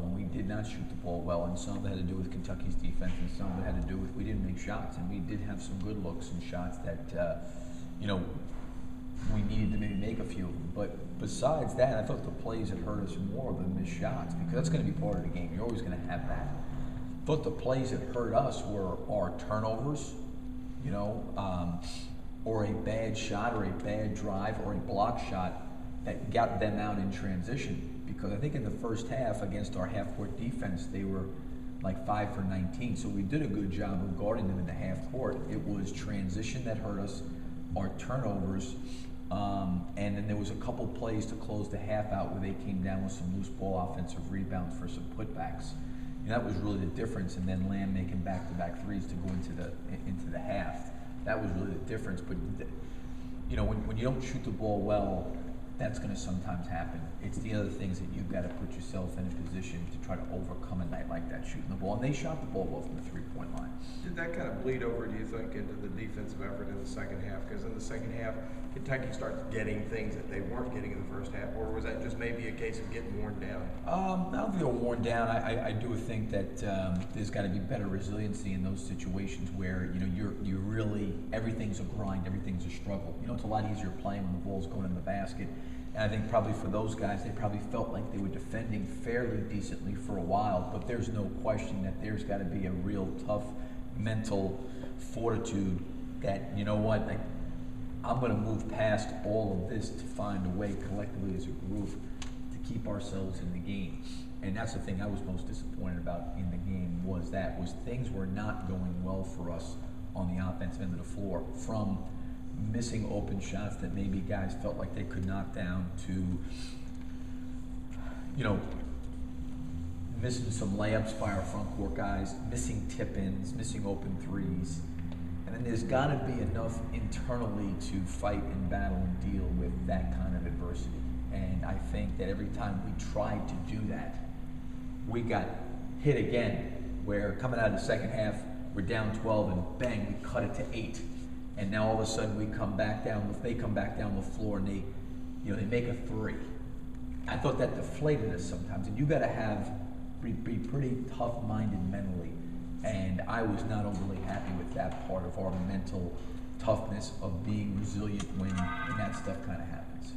well, and we did not shoot the ball well, and some of it had to do with Kentucky's defense, and some of it had to do with we didn't make shots, and we did have some good looks and shots that, we needed to maybe make a few of them. But besides that, I thought the plays that hurt us more than missed shots, because that's going to be part of the game. You're always going to have that. I thought the plays that hurt us were our turnovers, or a bad shot, or a bad drive, or a block shot that got them out in transition. Because I think in the first half against our half-court defense, they were like 5 for 19. So we did a good job of guarding them in the half-court. It was transition that hurt us, our turnovers, and then there was a couple plays to close the half out where they came down with some loose ball offensive rebounds for some putbacks. And that was really the difference. And then Lamb making back-to-back threes to go into the half. That was really the difference. But when you don't shoot the ball well, that's going to sometimes happen. It's the other things that you've got to put yourself in a position to try to overcome a night like that, shooting the ball. And they shot the ball well from the three-point line. Did that kind of bleed over, do you think, into the defensive effort in the second half? Because in the second half, Kentucky starts getting things that they weren't getting in the first half, or was that just maybe a case of getting worn down? I don't think they're worn down. I do think that there's got to be better resiliency in those situations where you're really everything's a grind, everything's a struggle. It's a lot easier playing when the ball's going in the basket. And I think probably for those guys, they probably felt like they were defending fairly decently for a while, but there's no question that there's got to be a real tough mental fortitude that, I'm going to move past all of this to find a way collectively as a group to keep ourselves in the game. And that's the thing I was most disappointed about in the game was things were not going well for us on the offensive end of the floor, from missing open shots that maybe guys felt like they could knock down to, missing some layups by our front court guys, missing tip-ins, missing open threes. And then there's got to be enough internally to fight and battle and deal with that kind of adversity. And I think that every time we tried to do that, we got hit again, where coming out of the second half, we're down 12 and bang, we cut it to 8. And now all of a sudden they come back down the floor and they make a 3. I thought that deflated us sometimes, and you got to be pretty tough-minded mentally. And I was not overly happy with that part of our mental toughness of being resilient when that stuff kind of happens.